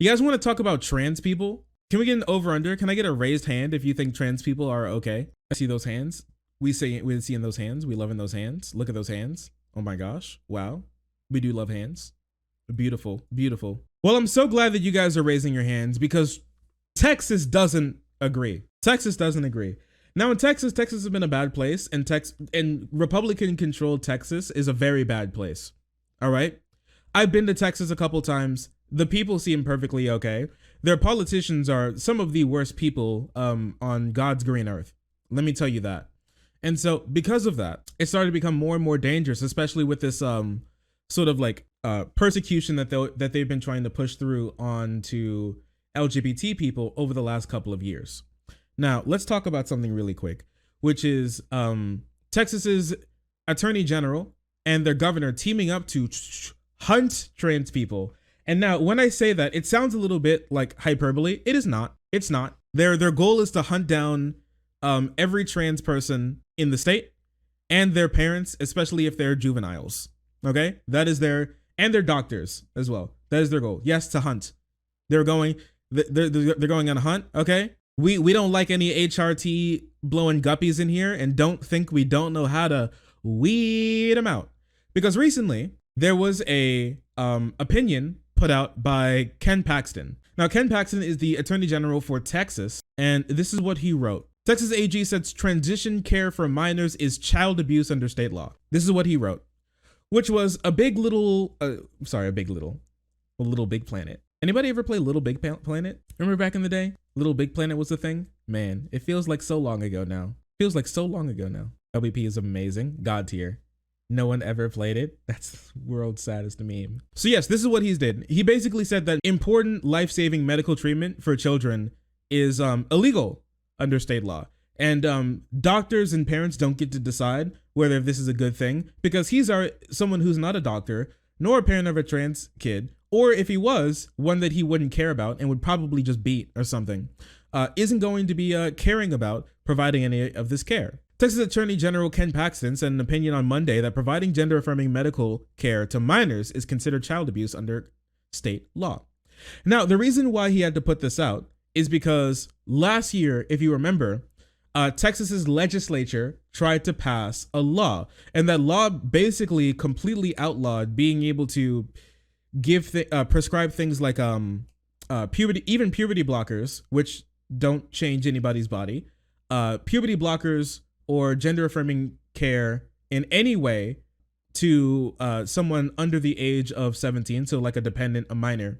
You guys want to talk about trans people? Can we get an over under? Can I get a raised hand if you think trans people are okay? I see those hands. We see in those hands. We love in those hands. Look at those hands. Oh my gosh. Wow. We do love hands. Beautiful, beautiful. Well, I'm so glad that you guys are raising your hands because Texas doesn't agree. Texas doesn't agree. Now in Texas has been a bad place, and Republican-controlled Texas is a very bad place. All right? I've been to Texas a couple times. The people seem perfectly okay. Their politicians are some of the worst people on God's green earth. Let me tell you that. And so because of that, it started to become more and more dangerous, especially with this sort of like persecution that they've been trying to push through onto LGBT people over the last couple of years. Now, let's talk about something really quick, which is Texas's attorney general and their governor teaming up to hunt trans people. And now when I say that, it sounds a little bit like hyperbole. It is not. It's not. Their goal is to hunt down every trans person in the state and their parents, especially if they're juveniles. Okay? That is and their doctors as well. That is their goal. Yes, to hunt. They're going on a hunt. Okay? We don't like any HRT blowing guppies in here, and don't think we don't know how to weed them out. Because recently there was a opinion put out by Ken Paxton. Now, Ken Paxton is the Attorney General for Texas, and this is what he wrote. Texas AG says transition care for minors is child abuse under state law. This is what he wrote, which was a Little Big Planet. Anybody ever play Little Big Planet? Remember back in the day? Little Big Planet was the thing? Man, it feels like so long ago now. LBP is amazing. God tier. No one ever played it. That's the world's saddest meme. So yes, this is what he did. He basically said that important life-saving medical treatment for children is illegal under state law. And doctors and parents don't get to decide whether this is a good thing, because he's someone who's not a doctor, nor a parent of a trans kid, or if he was, one that he wouldn't care about and would probably just beat or something, isn't going to be caring about providing any of this care. Texas Attorney General Ken Paxton said in an opinion on Monday that providing gender-affirming medical care to minors is considered child abuse under state law. Now, the reason why he had to put this out is because last year, if you remember, Texas's legislature tried to pass a law, and that law basically completely outlawed being able to prescribe things like puberty blockers, which don't change anybody's body, puberty blockers or gender affirming care in any way to someone under the age of 17, so like a dependent, a minor.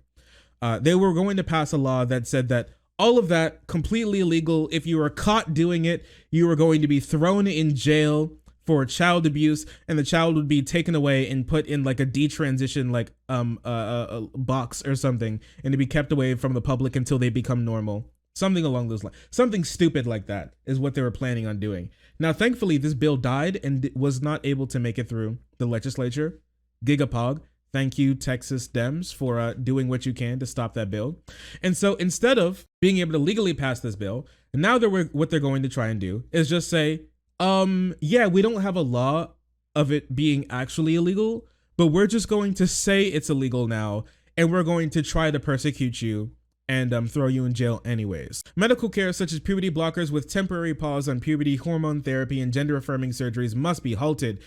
They were going to pass a law that said that all of that completely illegal. If you were caught doing it, you were going to be thrown in jail for child abuse, and the child would be taken away and put in like a detransition a box or something, and to be kept away from the public until they become normal. Something along those lines. Something stupid like that is what they were planning on doing. Now, thankfully, this bill died and was not able to make it through the legislature. Gigapog. Thank you, Texas Dems, for doing what you can to stop that bill. And so instead of being able to legally pass this bill, now what they're going to try and do is just say, yeah, we don't have a law of it being actually illegal, but we're just going to say it's illegal now, and we're going to try to persecute you and throw you in jail anyways. Medical care such as puberty blockers with temporary pause on puberty, hormone therapy, and gender-affirming surgeries must be halted.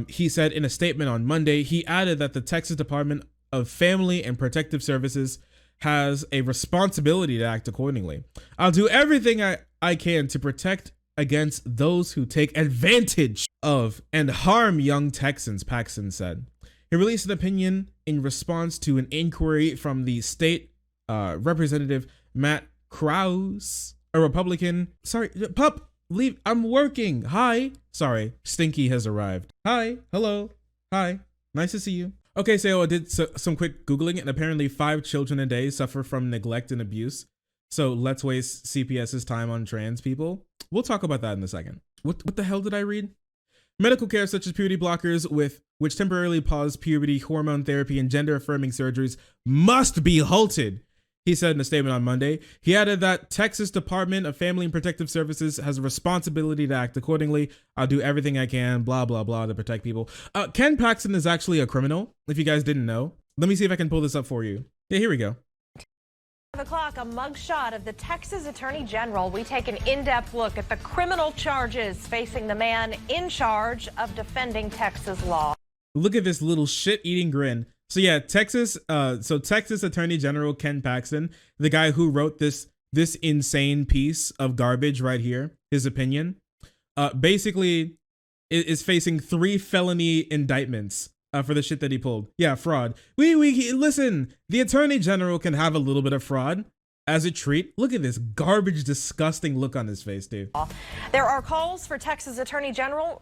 He said in a statement on Monday. He added that the Texas Department of Family and Protective Services has a responsibility to act accordingly. I'll do everything I can to protect against those who take advantage of and harm young Texans, Paxton said. He released an opinion in response to an inquiry from the state representative Matt Krause, a Republican. Sorry, pup. Leave. I'm working. Hi. Sorry. Stinky has arrived. Hi. Hello. Hi. Nice to see you. Okay, so I did some quick Googling, and apparently 5 children a day suffer from neglect and abuse. So let's waste CPS's time on trans people. We'll talk about that in a second. What the hell did I read? Medical care such as puberty blockers which temporarily pause puberty, hormone therapy, and gender-affirming surgeries must be halted, he said in a statement on Monday. He added that Texas Department of Family and Protective Services has a responsibility to act accordingly. I'll do everything I can, blah, blah, blah, to protect people. Ken Paxton is actually a criminal, if you guys didn't know. Let me see if I can pull this up for you. Yeah, here we go. 5 o'clock, a mugshot of the Texas Attorney General. We take an in-depth look at the criminal charges facing the man in charge of defending Texas law. Look at this little shit-eating grin. So yeah, Texas Attorney General Ken Paxton, the guy who wrote this insane piece of garbage right here, his opinion, basically is facing 3 felony indictments for the shit that he pulled. Yeah, fraud. We listen, the Attorney General can have a little bit of fraud as a treat. Look at this garbage, disgusting look on his face, dude. There are calls for Texas Attorney General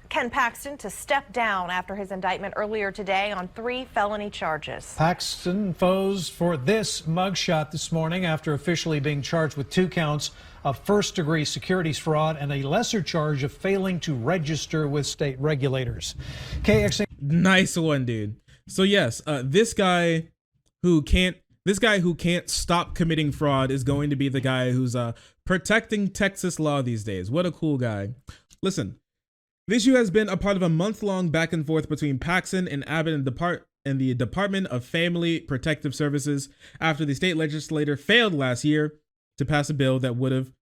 Ken Paxton to step down after his indictment earlier today on 3 felony charges. Paxton posed for this mugshot this morning after officially being charged with 2 counts of first-degree securities fraud and a lesser charge of failing to register with state regulators. KXA. Nice one, dude. So yes, this guy who can't stop committing fraud is going to be the guy who's protecting Texas law these days. What a cool guy. Listen, the issue has been a part of a month-long back and forth between Paxton and Abbott and the Department of Family Protective Services after the state legislature failed last year to pass a bill that would have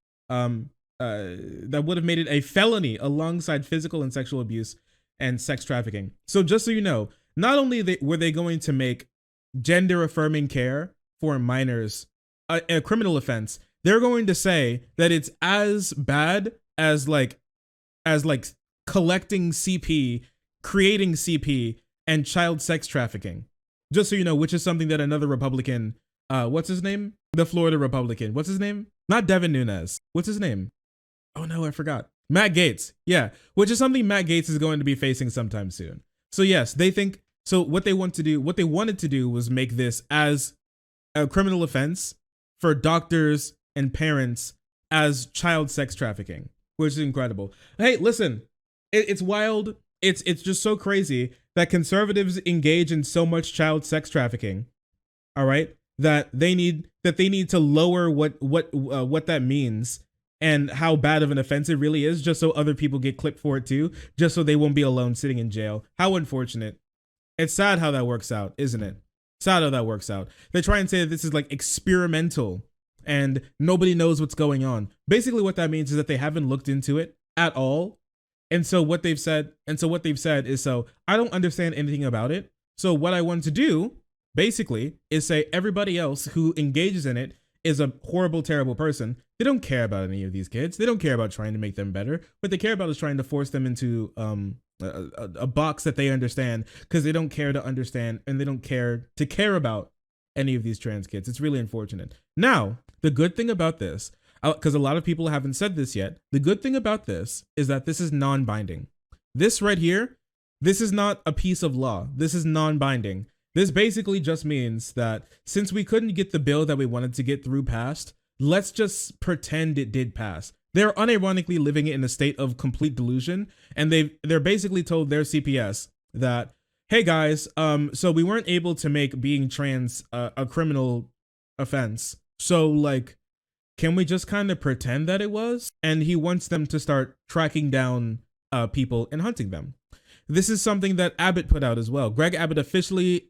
made it a felony alongside physical and sexual abuse and sex trafficking. So just so you know, not only were they going to make gender affirming care for minors a criminal offense, they're going to say that it's as bad as like collecting CP, creating CP, and child sex trafficking. Just so you know, which is something that another Republican, what's his name? The Florida Republican. What's his name? Not Devin Nunes. What's his name? Oh no, I forgot. Matt Gaetz. Yeah, which is something Matt Gaetz is going to be facing sometime soon. So yes, they think, so what they wanted to do was make this as a criminal offense for doctors and parents as child sex trafficking, which is incredible. Hey, listen, it's wild. It's just so crazy that conservatives engage in so much child sex trafficking. All right, that they need to lower what that means and how bad of an offense it really is, just so other people get clipped for it too, just so they won't be alone sitting in jail. How unfortunate. It's sad how that works out, isn't it? Sad how that works out. They try and say that this is like experimental and nobody knows what's going on. Basically what that means is that they haven't looked into it at all. And so what they've said is, so I don't understand anything about it. So what I want to do basically is say everybody else who engages in it is a horrible, terrible person. They don't care about any of these kids. They don't care about trying to make them better. What they care about is trying to force them into a box that they understand, because they don't care to understand and they don't care to care about any of these trans kids. It's really unfortunate. Now, the good thing about this, because a lot of people haven't said this yet, the good thing about this is that this is non-binding. This right here, this is not a piece of law. This is non-binding. This basically just means that since we couldn't get the bill that we wanted to get through passed, let's just pretend it did pass. They're unironically living in a state of complete delusion, and they're basically told their CPS that, hey guys, so we weren't able to make being trans a criminal offense. So like, can we just kind of pretend that it was? And he wants them to start tracking down people and hunting them. This is something that Abbott put out as well. Greg Abbott officially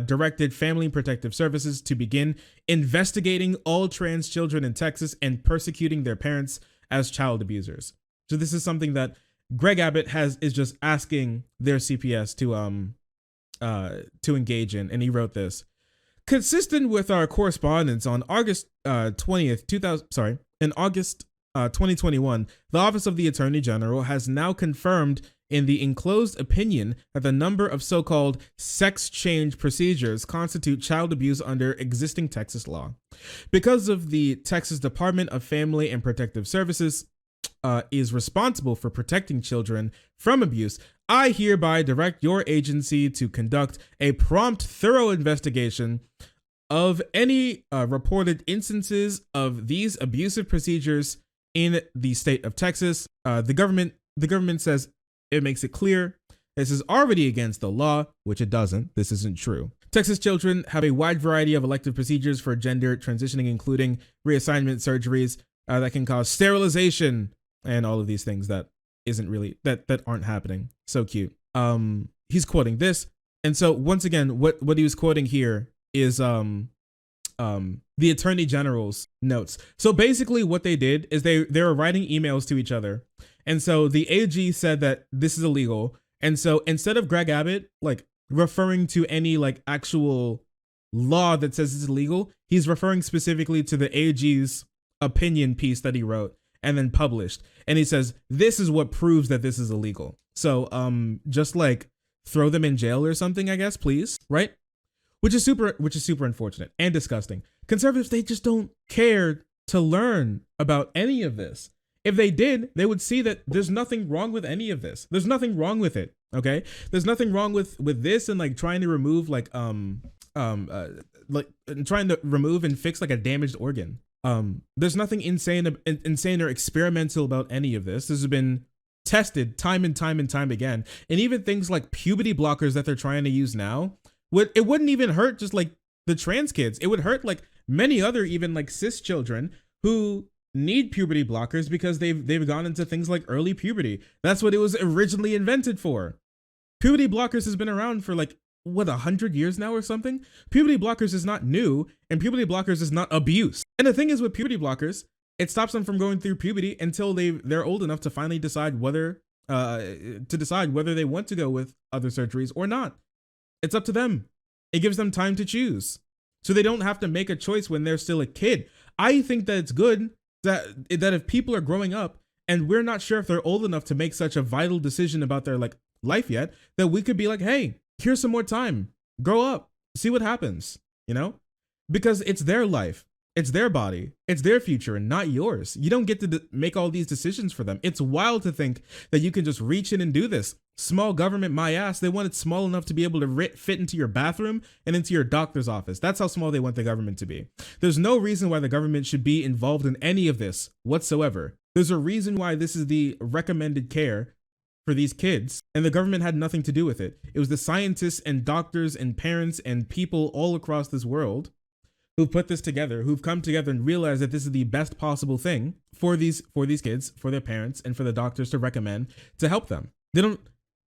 directed Family Protective Services to begin investigating all trans children in Texas and persecuting their parents as child abusers. So this is something that Greg Abbott is just asking their CPS to engage in, and he wrote this. Consistent with our correspondence on August 20th, in August 2021, the Office of the Attorney General has now confirmed in the enclosed opinion that the number of so-called sex change procedures constitute child abuse under existing Texas law. Because of the Texas Department of Family and Protective Services is responsible for protecting children from abuse, I hereby direct your agency to conduct a prompt, thorough investigation of any reported instances of these abusive procedures in the state of Texas. The government says it makes it clear this is already against the law, which it doesn't. This isn't true. Texas children have a wide variety of elective procedures for gender transitioning, including reassignment surgeries that can cause sterilization and all of these things that aren't happening. So cute. He's quoting this. And so once again, what he was quoting here is the Attorney General's notes. So basically what they did is they were writing emails to each other. And so the AG said that this is illegal. And so instead of Greg Abbott like referring to any like actual law that says it's illegal, he's referring specifically to the AG's opinion piece that he wrote and then published. And he says, this is what proves that this is illegal. So just like throw them in jail or something, I guess, please, right? Which is super unfortunate and disgusting. Conservatives, they just don't care to learn about any of this. If they did, they would see that there's nothing wrong with any of this. There's nothing wrong with it. Okay, there's nothing wrong with this and like trying to remove like trying to remove and fix like a damaged organ. There's nothing insane or experimental about any of this. This has been tested time and time again. And even things like puberty blockers that they're trying to use now, it wouldn't even hurt just like the trans kids. It would hurt like many other even like cis children who need puberty blockers because they've gone into things like early puberty. That's what it was originally invented for. Puberty blockers has been around for like what, 100 years now or something? Puberty blockers is not new, and puberty blockers is not abuse. And the thing is with puberty blockers, it stops them from going through puberty until they're old enough to finally decide whether they want to go with other surgeries or not. It's up to them. It gives them time to choose. So they don't have to make a choice when they're still a kid. I think that it's good that if people are growing up and we're not sure if they're old enough to make such a vital decision about their like life yet, that we could be like, hey, here's some more time. Grow up. See what happens, you know? Because it's their life. It's their body. It's their future and not yours. You don't get to make all these decisions for them. It's wild to think that you can just reach in and do this. Small government, my ass. They want it small enough to be able to fit into your bathroom and into your doctor's office. That's how small they want the government to be. There's no reason why the government should be involved in any of this whatsoever. There's a reason why this is the recommended care for these kids, and the government had nothing to do with it. It was the scientists and doctors and parents and people all across this world who've put this together, who've come together and realized that this is the best possible thing for these kids, for their parents, and for the doctors to recommend to help them. They don't,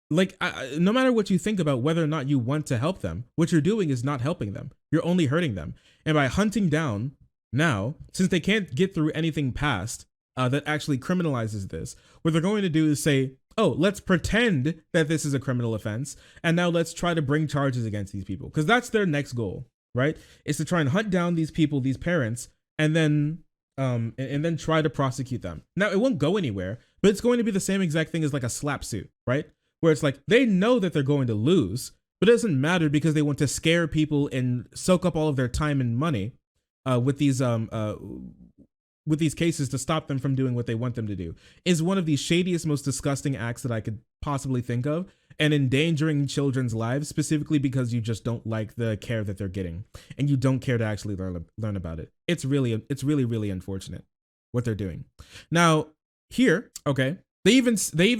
like, no matter what you think about whether or not you want to help them, what you're doing is not helping them. You're only hurting them. And by hunting down now, since they can't get through anything past that actually criminalizes this, what they're going to do is say, oh, let's pretend that this is a criminal offense, and now let's try to bring charges against these people, because that's their next goal, right? Is to try and hunt down these people, these parents, and then try to prosecute them. Now, it won't go anywhere, but it's going to be the same exact thing as like a slap suit, right? Where it's like they know that they're going to lose, but it doesn't matter because they want to scare people and soak up all of their time and money with these cases to stop them from doing what they want them to do. Is one of the shadiest, most disgusting acts that I could possibly think of, and endangering children's lives specifically because you just don't like the care that they're getting and you don't care to actually learn about it. It's really unfortunate what they're doing. Now here, okay, they even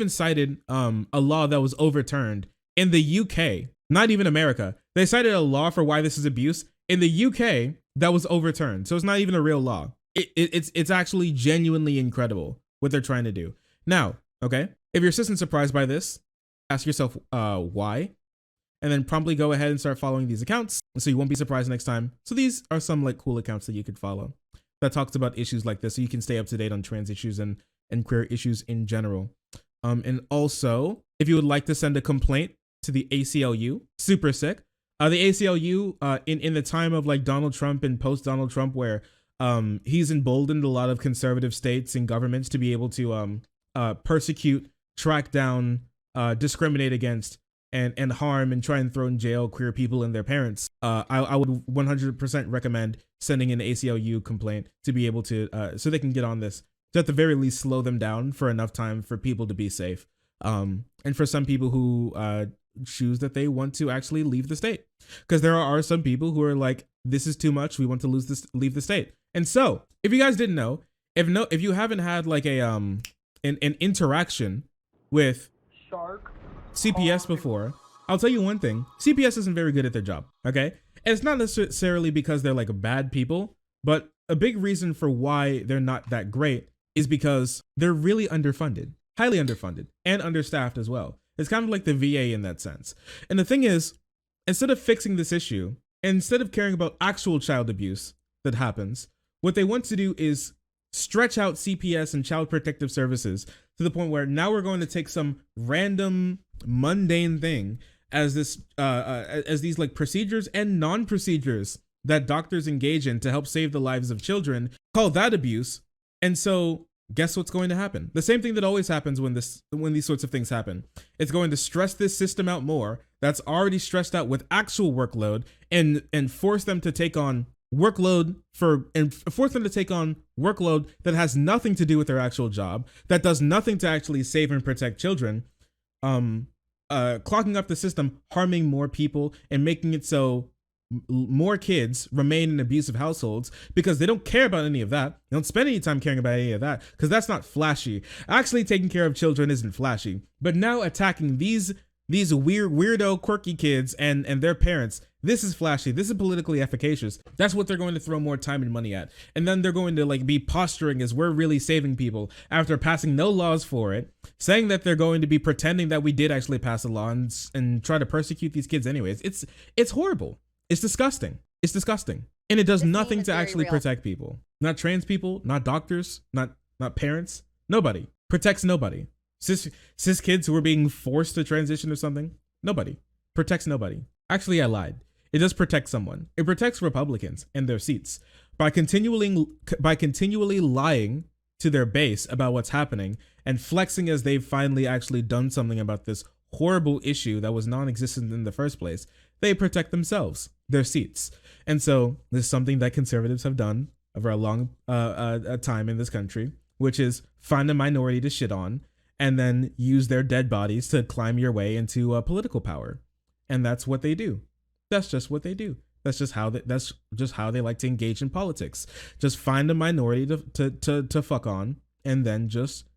cited a law that was overturned in the UK, not even America. They cited a law for why this is abuse in the UK that was overturned. So it's not even a real law. It's actually genuinely incredible what they're trying to do. Now, okay, if you're still surprised by this, ask yourself why, and then promptly go ahead and start following these accounts so you won't be surprised next time. So these are some like cool accounts that you could follow that talks about issues like this, so you can stay up to date on trans issues and queer issues in general. And also, if you would like to send a complaint to the ACLU, super sick. The ACLU in the time of like Donald Trump and post Donald Trump, where he's emboldened a lot of conservative states and governments to be able to persecute, track down, discriminate against, and harm and try and throw in jail queer people and their parents. I would 100% recommend sending an ACLU complaint to be able to, so they can get on this, to at the very least slow them down for enough time for people to be safe. And for some people who choose that they want to actually leave the state, because there are some people who are like, this is too much, we want to leave the state. And so if you guys didn't know, if you haven't had like an interaction with CPS before, I'll tell you one thing: CPS isn't very good at their job. Okay, and it's not necessarily because they're like bad people, but a big reason for why they're not that great is because they're really underfunded, highly underfunded, and understaffed as well. It's kind of like the VA in that sense. And the thing is, instead of fixing this issue, instead of caring about actual child abuse that happens, what they want to do is stretch out CPS and child protective services to the point where now we're going to take some random mundane thing as this as these like procedures and non-procedures that doctors engage in to help save the lives of children, call that abuse. And so guess what's going to happen? The same thing that always happens when these sorts of things happen. It's going to stress this system out more that's already stressed out with actual workload, and force them to take on workload that has nothing to do with their actual job, that does nothing to actually save and protect children, clogging up the system, harming more people, and making it so more kids remain in abusive households because they don't care about any of that. They don't spend any time caring about any of that because that's not flashy. Actually taking care of children isn't flashy. But now attacking these weirdo, quirky kids and their parents, this is flashy. This is politically efficacious. That's what they're going to throw more time and money at. And then they're going to like be posturing as we're really saving people after passing no laws for it, saying that they're going to be pretending that we did actually pass a law and try to persecute these kids anyways. It's horrible. It's disgusting. It's disgusting. And it does nothing to actually protect people. Not trans people, not doctors, not parents, nobody. Protects nobody. Cis kids who are being forced to transition or something, nobody. Protects nobody. Actually, I lied. It does protect someone. It protects Republicans and their seats by continually lying to their base about what's happening and flexing as they've finally actually done something about this horrible issue that was non-existent in the first place. They protect themselves, their seats. And so this is something that conservatives have done over a long time in this country, which is find a minority to shit on and then use their dead bodies to climb your way into political power. And that's what they do. That's just what they do. That's just how they like to engage in politics. Just find a minority to fuck on and then just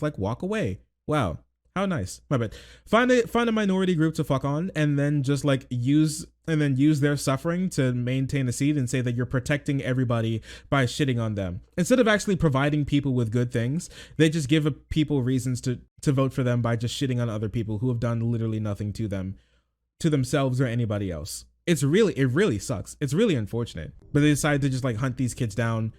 like walk away. Wow. How nice. My bad. Find a minority group to fuck on and then just like use their suffering to maintain a seat and say that you're protecting everybody by shitting on them. Instead of actually providing people with good things, they just give people reasons to vote for them by just shitting on other people who have done literally nothing to them, to themselves or anybody else. It really sucks. It's really unfortunate. But they decided to just like hunt these kids down.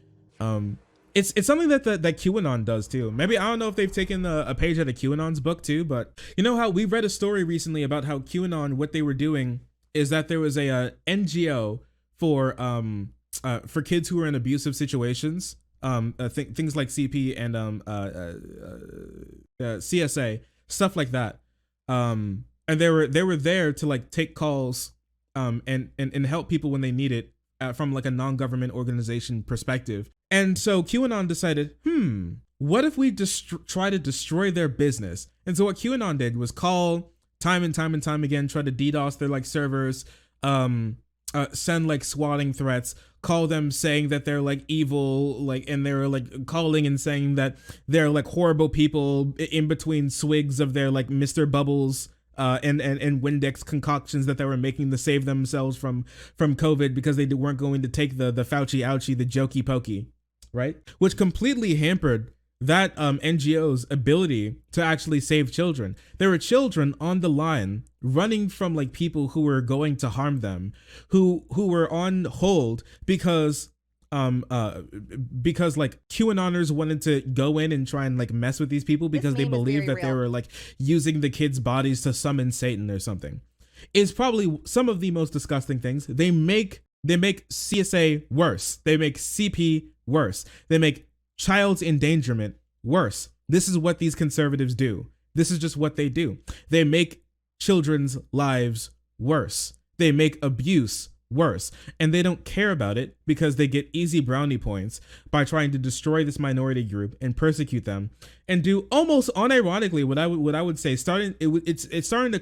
It's something that QAnon does too. Maybe, I don't know if they've taken a page out of QAnon's book too, but you know how we read a story recently about how QAnon, what they were doing is that there was a NGO for kids who are in abusive situations, things like CP and CSA, stuff like that. And they were there to like take calls and help people when they need it from like a non-government organization perspective. And so QAnon decided, what if we just try to destroy their business? And so what QAnon did was call time and time again, try to DDoS their like servers, send like swatting threats, call them saying that they're like evil, like, and they were like calling and saying that they're like horrible people in between swigs of their like Mr. Bubbles and Windex concoctions that they were making to save themselves from COVID because they weren't going to take the Fauci ouchie, the jokey pokey, right? Which completely hampered that NGO's ability to actually save children. There were children on the line running from like people who were going to harm them, who were on hold because like QAnoners wanted to go in and try and like mess with these people because they believed that they were like using the kids' bodies to summon Satan or something. It's probably some of the most disgusting things. They make CSA worse. They make CP worse. They make child's endangerment worse. This is what these conservatives do. This is just what they do. They make children's lives worse. They make abuse worse, and they don't care about it because they get easy brownie points by trying to destroy this minority group and persecute them and do almost unironically what I would say it's starting to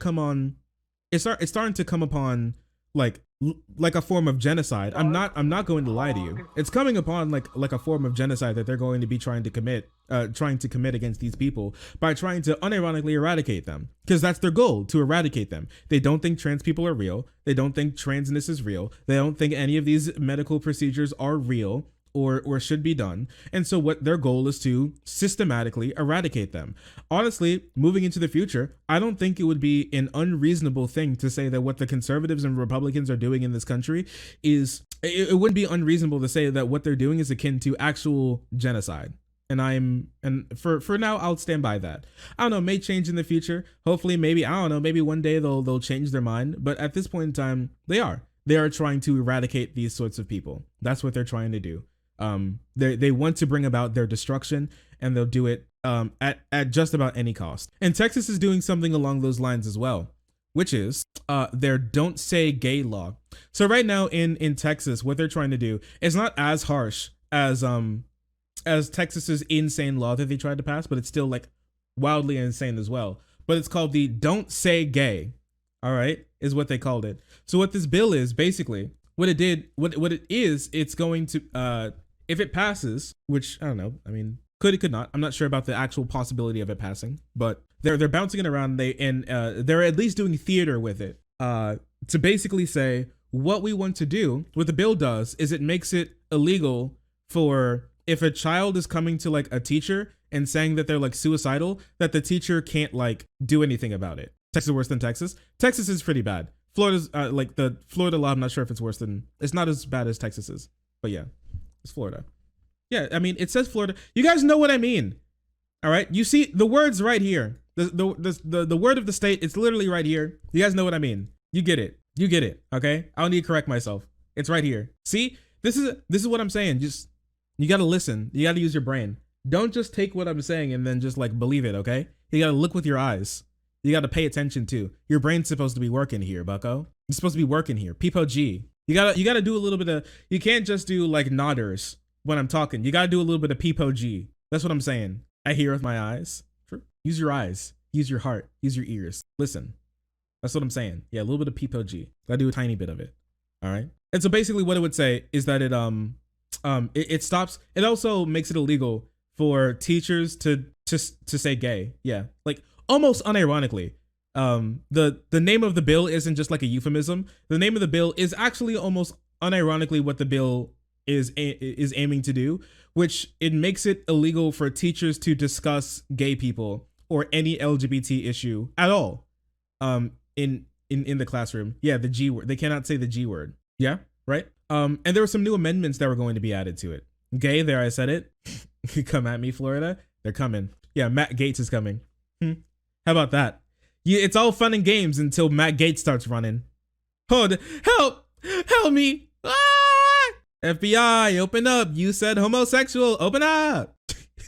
come upon like a form of genocide. I'm not going to lie to you. It's coming upon like a form of genocide that they're going to be trying to commit against these people by trying to unironically eradicate them, because that's their goal, to eradicate them. They don't think trans people are real. They don't think transness is real. They don't think any of these medical procedures are real. or should be done. And so what their goal is to systematically eradicate them. Honestly, moving into the future, I don't think it would be an unreasonable thing to say that what the conservatives and Republicans are doing in this country is, it wouldn't be unreasonable to say that what they're doing is akin to actual genocide. And for now, I'll stand by that. I don't know, may change in the future. Hopefully, maybe, I don't know, maybe one day they'll change their mind. But at this point in time, they are trying to eradicate these sorts of people. That's what they're trying to do. They want to bring about their destruction, and they'll do it at just about any cost. And Texas is doing something along those lines as well, which is their Don't Say Gay law. So right now in Texas, what they're trying to do is not as harsh as Texas's insane law that they tried to pass, but it's still like wildly insane as well. But it's called the Don't Say Gay. All right, is what they called it. So what this bill is basically, what it is, it's going to if it passes, which I don't know, I mean, could, it could not. I'm not sure about the actual possibility of it passing, but they're bouncing it around. They're at least doing theater with it to basically say what we want to do. What the bill does is it makes it illegal for, if a child is coming to like a teacher and saying that they're like suicidal, that the teacher can't like do anything about it. Texas is worse than Texas. Texas is pretty bad. Florida's like the Florida law. I'm not sure if it's not as bad as Texas is, but yeah, it's Florida. Yeah, I mean, it says Florida. You guys know what I mean. All right, you see the words right here. The word of the state. It's literally right here. You guys know what I mean. You get it. You get it. Okay, I don't need to correct myself. It's right here. See, this is what I'm saying. Just, you got to listen. You got to use your brain. Don't just take what I'm saying and then just like believe it. Okay, you got to look with your eyes. You got to pay attention to. Your brain's supposed to be working here, bucko. It's supposed to be working here. Peepo G. You gotta do a little bit of, you can't just do like nodders when I'm talking. You gotta do a little bit of Peepo G. That's what I'm saying. I hear with my eyes. True. Use your eyes. Use your heart. Use your ears. Listen. That's what I'm saying. Yeah, a little bit of Peepo G. Gotta do a tiny bit of it. All right. And so basically what it would say is that it stops. It also makes it illegal for teachers to say gay. Yeah. Like, almost unironically, the name of the bill isn't just like a euphemism. The name of the bill is actually almost unironically what the bill is aiming to do, which it makes it illegal for teachers to discuss gay people or any LGBT issue at all in the classroom. Yeah, the G word. They cannot say the G word. Yeah, right? And there were some new amendments that were going to be added to it. Gay, there I said it. Come at me, Florida. They're coming. Yeah, Matt Gaetz is coming. How about that? Yeah, it's all fun and games until Matt Gaetz starts running. Hold, help me. Ah! FBI, open up. You said homosexual, open up.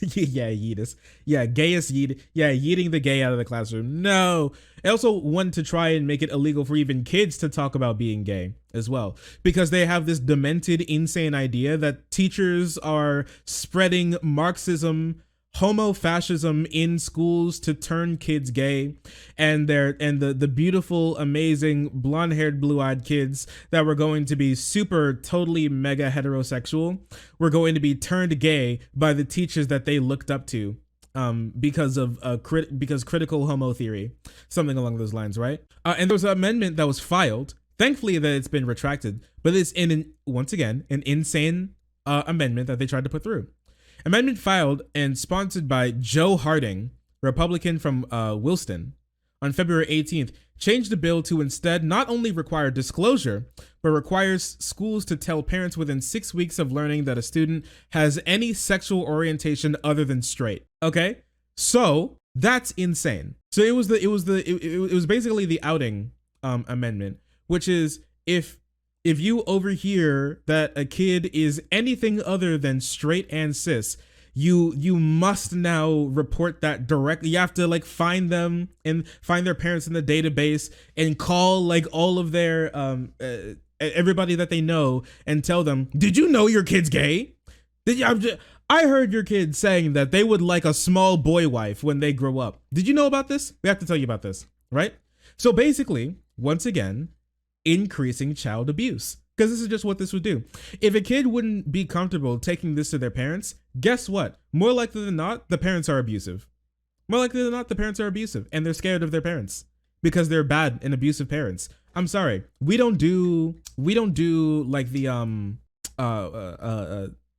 Yeah, yeetus. Yeah, gayest yeet. Yeah, yeeting the gay out of the classroom. No. I also want to try and make it illegal for even kids to talk about being gay as well, because they have this demented, insane idea that teachers are spreading Marxism, homo-fascism in schools to turn kids gay, and the beautiful, amazing, blonde-haired, blue-eyed kids that were going to be super, totally mega heterosexual were going to be turned gay by the teachers that they looked up to because critical homo theory, something along those lines, right? And there was an amendment that was filed. Thankfully that it's been retracted, but it's once again an insane amendment that they tried to put through. Amendment filed and sponsored by Joe Harding, Republican from Williston, on February 18th, changed the bill to instead not only require disclosure, but requires schools to tell parents within 6 weeks of learning that a student has any sexual orientation other than straight. Okay, so that's insane. So it was basically the outing amendment, which is if you overhear that a kid is anything other than straight and cis, you must now report that directly. You have to like find them and find their parents in the database and call like all of their everybody that they know and tell them, did you know your kid's gay? I heard your kid saying that they would like a small boy wife when they grow up. Did you know about this? We have to tell you about this, right? So basically, once again, increasing child abuse, because this is just what this would do. If a kid wouldn't be comfortable taking this to their parents, guess what? More likely than not, the parents are abusive. More likely than not, the parents are abusive, and they're scared of their parents because they're bad and abusive parents. I'm sorry, we don't do like the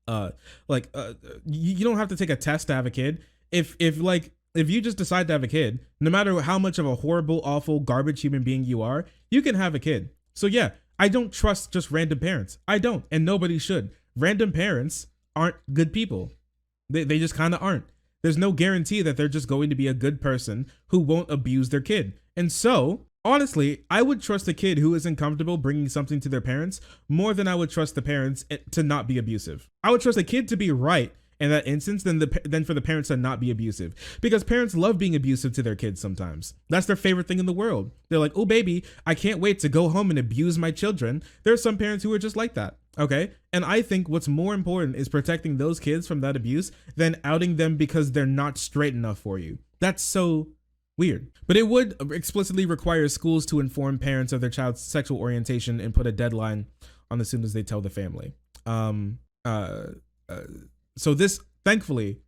You don't have to take a test to have a kid. If you just decide to have a kid, no matter how much of a horrible, awful, garbage human being you are, you can have a kid. So yeah, I don't trust just random parents. I don't, and nobody should. Random parents aren't good people. They just kind of aren't. There's no guarantee that they're just going to be a good person who won't abuse their kid. And so, honestly, I would trust a kid who isn't comfortable bringing something to their parents more than I would trust the parents to not be abusive. I would trust a kid to be right in that instance than for the parents to not be abusive, because parents love being abusive to their kids sometimes. That's their favorite thing in the world. They're like, oh baby, I can't wait to go home and abuse my children. There are some parents who are just like that. Okay. And I think what's more important is protecting those kids from that abuse than outing them because they're not straight enough for you. That's so weird. But it would explicitly require schools to inform parents of their child's sexual orientation and put a deadline on as soon as they tell the family. So this thankfully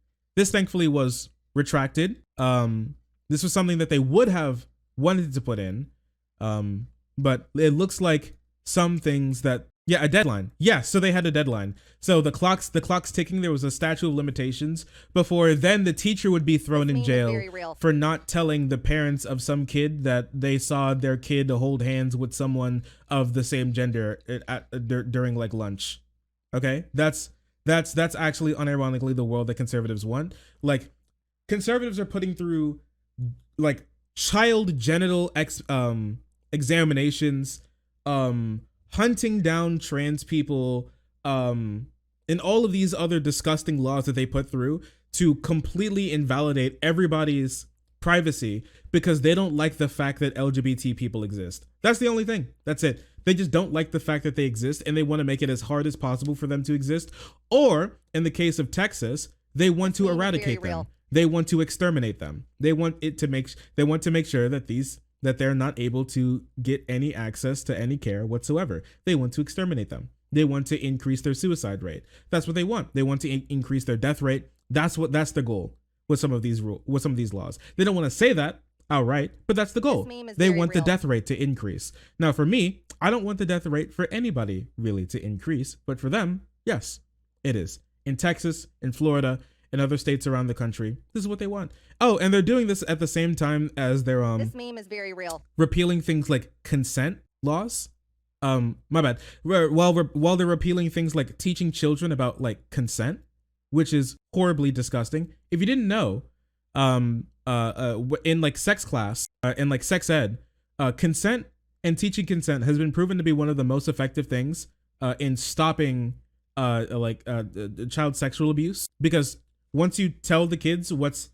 was retracted. This was something that they would have wanted to put in, but it looks like some things that, yeah, a deadline. Yeah, so they had a deadline. So the clock's ticking. There was a statute of limitations before then the teacher would be thrown in jail for not telling the parents of some kid that they saw their kid hold hands with someone of the same gender during like lunch. Okay, that's actually unironically the world that conservatives want. Like, conservatives are putting through like child genital examinations, hunting down trans people, and all of these other disgusting laws that they put through to completely invalidate everybody's privacy because they don't like the fact that LGBT people exist. That's the only thing. That's it. They just don't like the fact that they exist, and they want to make it as hard as possible for them to exist. Or in the case of Texas, they want to eradicate them. They want to exterminate them. They want to make sure that they're not able to get any access to any care whatsoever. They want to exterminate them. They want to increase their suicide rate. That's what they want. They want to increase their death rate. That's the goal with some of these laws. They don't want to say that outright, but that's the goal. They want the death rate to increase. Now, for me, I don't want the death rate for anybody really to increase, but for them, yes, it is. In Texas, in Florida, and other states around the country, this is what they want. Oh, and they're doing this at the same time as they're This meme is very real. repealing things like consent laws. My bad. While they're repealing things like teaching children about like consent, which is horribly disgusting. If you didn't know, in like sex class, in like sex ed, consent and teaching consent has been proven to be one of the most effective things in stopping child sexual abuse, because once you tell the kids what's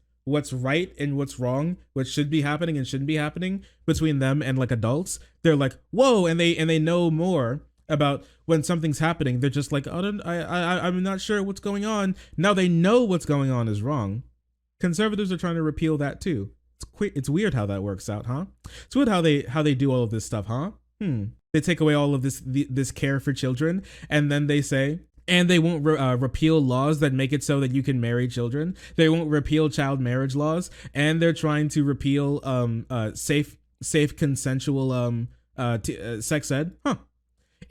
right and what's wrong, what should be happening and shouldn't be happening between them and like adults, they're like, whoa, and they know more about when something's happening. They're just like, oh, I'm not sure what's going on. Now they know what's going on is wrong. Conservatives are trying to repeal that too. It's weird how that works out, huh? It's weird how they do all of this stuff, huh? They take away all of this care for children, and then they say, and they won't repeal laws that make it so that you can marry children. They won't repeal child marriage laws, and they're trying to repeal safe consensual sex ed. Huh?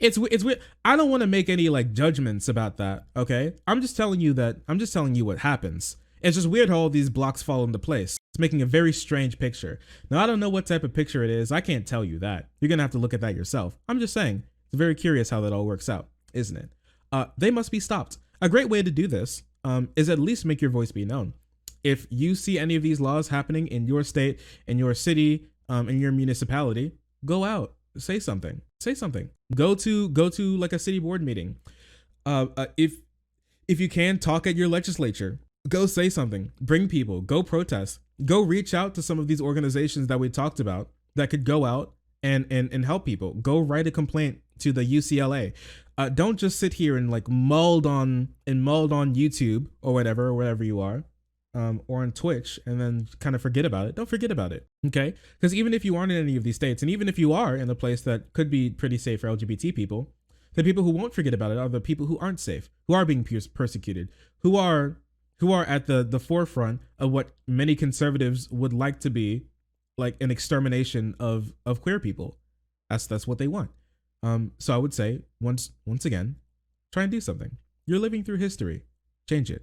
It's weird. I don't want to make any like judgments about that. Okay, I'm just telling you what happens. It's just weird how all these blocks fall into place. It's making a very strange picture. Now, I don't know what type of picture it is. I can't tell you that. You're going to have to look at that yourself. I'm just saying, it's very curious how that all works out, isn't it? They must be stopped. A great way to do this is at least make your voice be known. If you see any of these laws happening in your state, in your city, in your municipality, go out, say something. Go to like a city board meeting. If you can, talk at your legislature. Go say something, bring people, go protest, go reach out to some of these organizations that we talked about that could go out and help people. Go write a complaint to the UCLA. Don't just sit here and like mulled on YouTube or wherever you are, or on Twitch, and then kind of forget about it. Don't forget about it. Okay. Because even if you aren't in any of these states, and even if you are in a place that could be pretty safe for LGBT people, the people who won't forget about it are the people who aren't safe, who are being persecuted, who are at the forefront of what many conservatives would like to be, like an extermination of queer people. That's what they want. So I would say once again, try and do something. You're living through history. Change it.